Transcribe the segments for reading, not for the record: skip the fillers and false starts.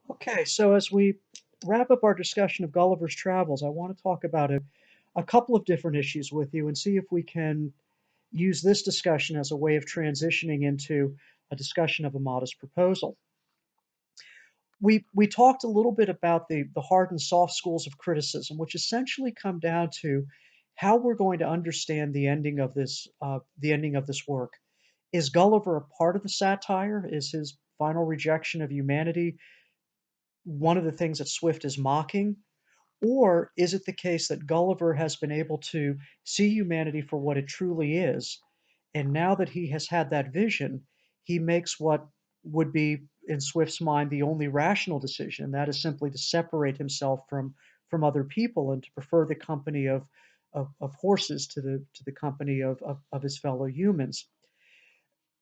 Okay, so as we wrap up our discussion of Gulliver's Travels, I want to talk about a couple of different issues with you and see if we can use this discussion as a way of transitioning into a discussion of a modest proposal. We talked a little bit about the hard and soft schools of criticism, which essentially come down to how we're going to understand the ending of this work. Is Gulliver a part of the satire? Is his final rejection of humanity one of the things that Swift is mocking? Or is it the case that Gulliver has been able to see humanity for what it truly is, and now that he has had that vision, he makes what would be, in Swift's mind, the only rational decision, and that is simply to separate himself from other people and to prefer the company of horses to the company of his fellow humans.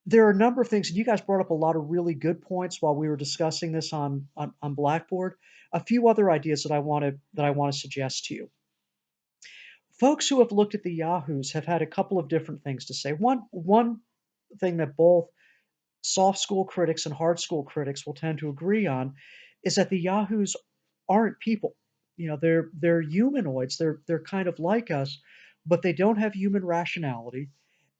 There are a number of things, and you guys brought up a lot of really good points while we were discussing this on Blackboard. A few other ideas that I want to suggest to you. Folks who have looked at the Yahoos have had a couple of different things to say. One thing that both soft school critics and hard school critics will tend to agree on is that the Yahoos aren't people. You know, they're humanoids. They're kind of like us, but they don't have human rationality,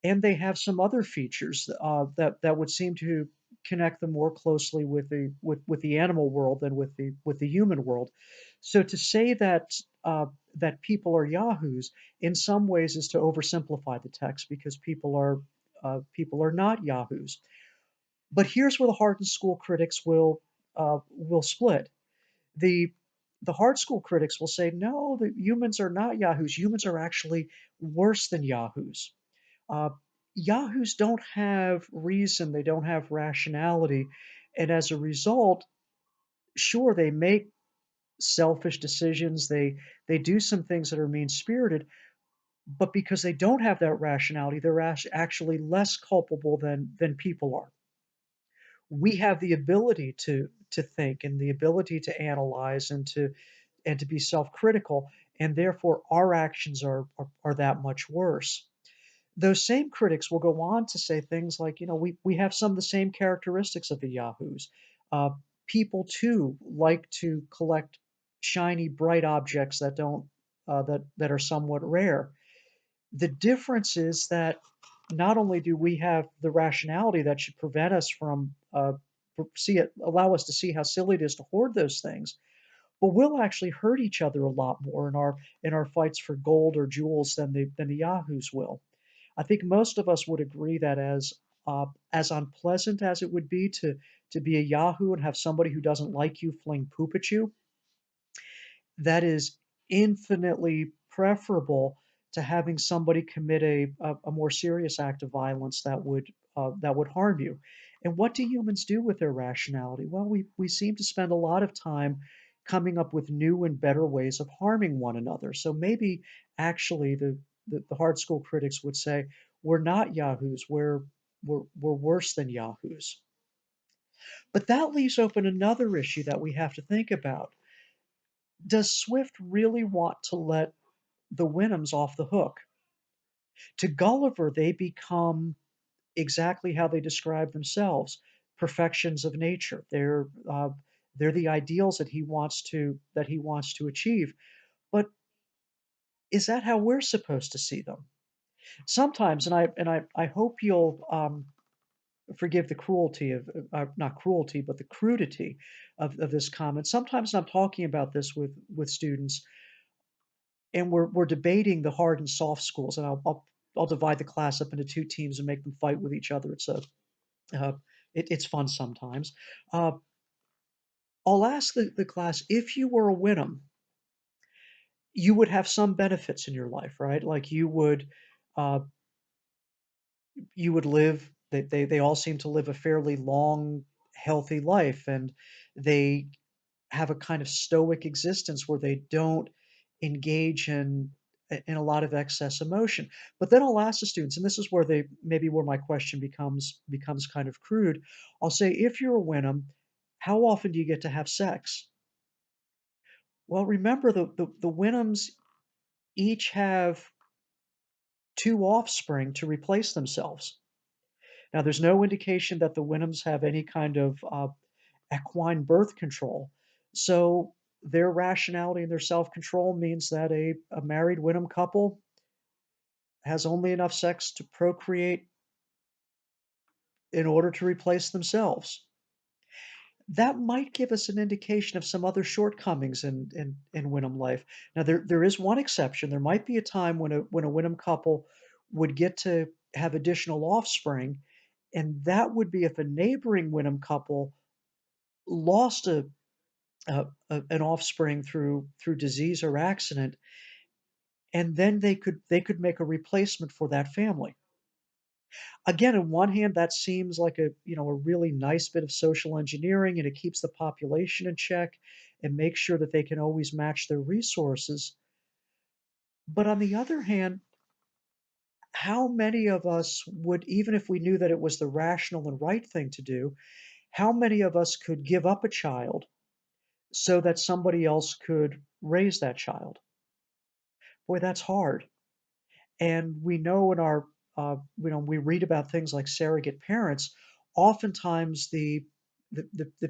and they have some other features that would seem to connect them more closely with the animal world than with the human world. So to say that people are yahoos in some ways is to oversimplify the text because people are not yahoos. But here's where the hard school critics will split. The the hard school critics will say, no, the humans are not yahoos. Humans are actually worse than yahoos. Uh, Yahoos don't have reason, they don't have rationality, and as a result, sure, they make selfish decisions, they do some things that are mean-spirited, but because they don't have that rationality, they're actually less culpable than people are. We have the ability to think and the ability to analyze and to be self-critical, and therefore our actions are that much worse. Those same critics will go on to say things like, we have some of the same characteristics of the Yahoos. Uh, People too like to collect shiny, bright objects that are somewhat rare. The difference is that not only do we have the rationality that should prevent us from allow us to see how silly it is to hoard those things, but we'll actually hurt each other a lot more in our fights for gold or jewels than the Yahoos will. I think most of us would agree that as unpleasant as it would be to be a Yahoo and have somebody who doesn't like you fling poop at you, that is infinitely preferable to having somebody commit a more serious act of violence that would harm you. And what do humans do with their rationality? Well, we seem to spend a lot of time coming up with new and better ways of harming one another. So maybe actually the hard school critics would say we're not yahoos, we're worse than yahoos. But that leaves open another issue that we have to think about. Does Swift really want to let the Winhams off the hook? To Gulliver, they become exactly how they describe themselves, perfections of nature. They're the ideals that he wants to achieve. But is that how we're supposed to see them? Sometimes, I hope you'll forgive the cruelty of not cruelty, but the crudity of this comment. Sometimes I'm talking about this with students, and we're debating the hard and soft schools, and I'll divide the class up into two teams and make them fight with each other. Uh, it's fun sometimes. Uh, I'll ask the class, if you were a Winham, you would have some benefits in your life, right? Like uh, you would live. They all seem to live a fairly long, healthy life, and they have a kind of stoic existence where they don't engage in a lot of excess emotion. But then I'll ask the students, and this is where they maybe where my question becomes kind of crude. I'll say, if you're a Winham, how often do you get to have sex? Well, remember the Winhams each have two offspring to replace themselves. Now, there's no indication that the Winhams have any kind of equine birth control. So their rationality and their self-control means that a married Wyndham couple has only enough sex to procreate in order to replace themselves. That might give us an indication of some other shortcomings in Wyndham life. Now, there is one exception. There might be a time when a Wyndham couple would get to have additional offspring, and that would be if a neighboring Wyndham couple lost an offspring through disease or accident, and then they could make a replacement for that family. Again, on one hand, that seems like a really nice bit of social engineering, and it keeps the population in check and makes sure that they can always match their resources. But on the other hand, how many of us would, even if we knew that it was the rational and right thing to do, how many of us could give up a child so that somebody else could raise that child? Boy, that's hard. And we know in our, we read about things like surrogate parents. Oftentimes, the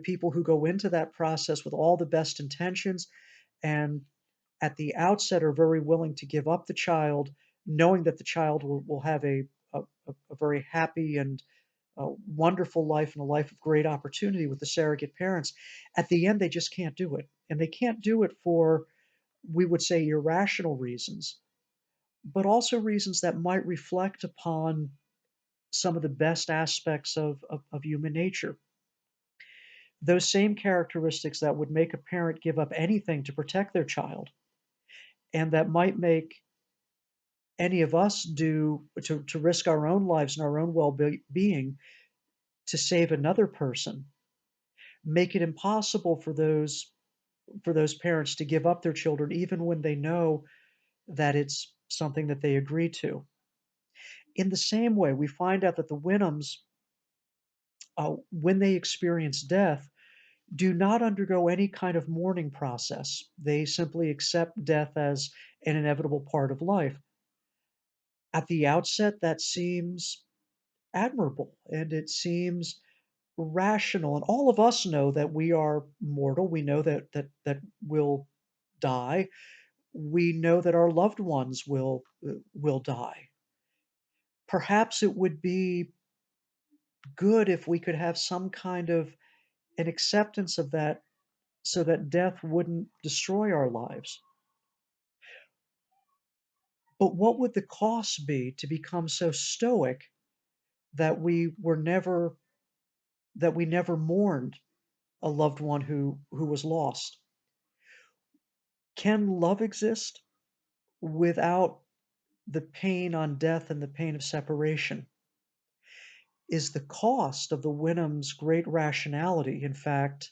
people who go into that process with all the best intentions and at the outset are very willing to give up the child, knowing that the child will have a very happy and wonderful life and a life of great opportunity with the surrogate parents. At the end, they just can't do it. And they can't do it for, we would say, irrational reasons, but also reasons that might reflect upon some of the best aspects of human nature. Those same characteristics that would make a parent give up anything to protect their child, and that might make any of us do to risk our own lives and our own well-being to save another person, make it impossible for those parents to give up their children even when they know that it's something that they agree to. In the same way, we find out that the Winhams, when they experience death, do not undergo any kind of mourning process. They simply accept death as an inevitable part of life. At the outset, that seems admirable and it seems rational. And all of us know that we are mortal. We know that we'll die. We know that our loved ones will die. Perhaps it would be good if we could have some kind of an acceptance of that so that death wouldn't destroy our lives. But what would the cost be to become so stoic that we never mourned a loved one who was lost? Can love exist without the pain on death and the pain of separation? Is the cost of the Winham's great rationality, in fact,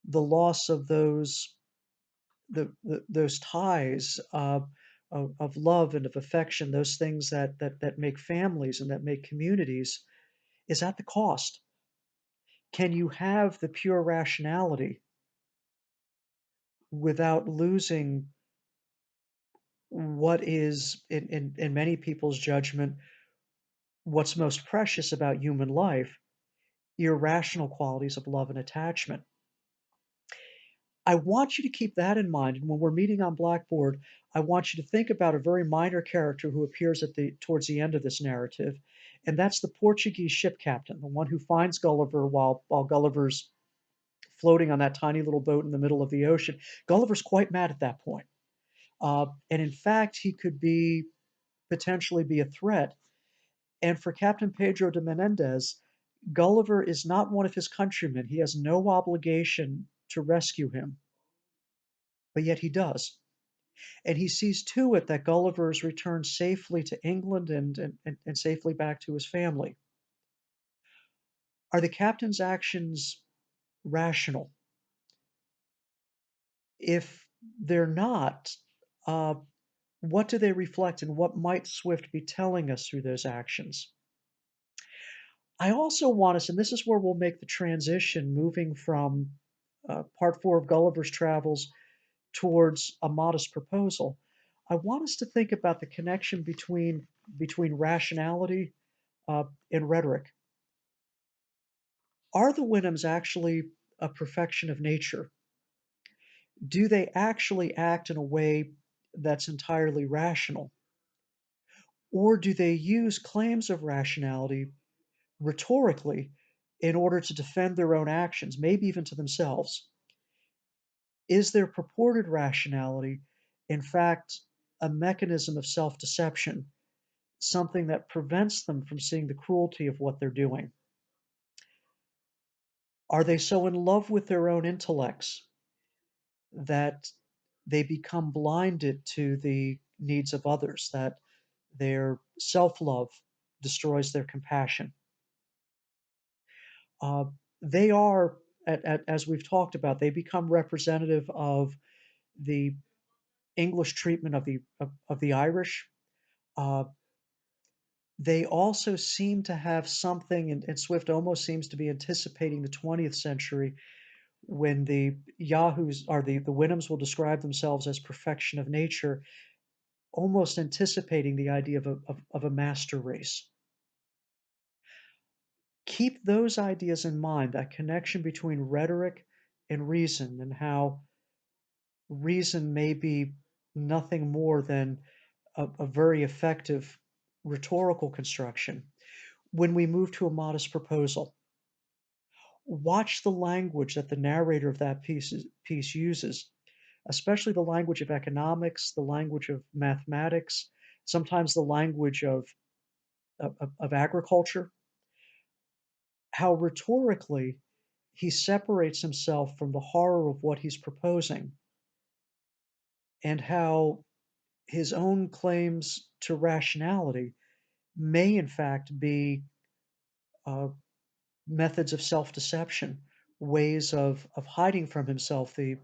the loss of those ties of love and of affection, those things that make families and that make communities, is at the cost? Can you have the pure rationality without losing what is, in many people's judgment, what's most precious about human life, irrational qualities of love and attachment? I want you to keep that in mind. And when we're meeting on Blackboard, I want you to think about a very minor character who appears towards the end of this narrative, and that's the Portuguese ship captain, the one who finds Gulliver while Gulliver's floating on that tiny little boat in the middle of the ocean. Gulliver's quite mad at that point. And in fact, he could potentially be a threat. And for Captain Pedro de Menendez, Gulliver is not one of his countrymen. He has no obligation to rescue him, but yet he does. And he sees to it that Gulliver's returned safely to England and safely back to his family. Are the captain's actions rational? If they're not, uh, what do they reflect and what might Swift be telling us through those actions? I also want us, and this is where we'll make the transition moving from part four of Gulliver's Travels towards a modest proposal. I want us to think about the connection between rationality and rhetoric. Are the Winhams actually a perfection of nature, do they actually act in a way that's entirely rational? Or do they use claims of rationality rhetorically in order to defend their own actions, maybe even to themselves? Is their purported rationality, in fact, a mechanism of self deception, something that prevents them from seeing the cruelty of what they're doing? Are they so in love with their own intellects that they become blinded to the needs of others, that their self love destroys their compassion? Uh, they are, as we've talked about, they become representative of the English treatment of the Irish. Uh, they also seem to have something, and Swift almost seems to be anticipating the 20th century when the Yahoos or the Wyndhams will describe themselves as perfection of nature, almost anticipating the idea of a master race. Keep those ideas in mind, that connection between rhetoric and reason, and how reason may be nothing more than a very effective rhetorical construction. When we move to a modest proposal, watch the language that the narrator of that piece uses, especially the language of economics, the language of mathematics, sometimes the language of agriculture, how rhetorically he separates himself from the horror of what he's proposing, and how his own claims to rationality may, in fact, be uh, methods of self-deception, ways of hiding from himself the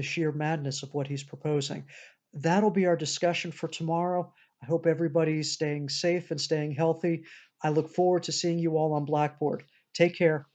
sheer madness of what he's proposing. That'll be our discussion for tomorrow. I hope everybody's staying safe and staying healthy. I look forward to seeing you all on Blackboard. Take care.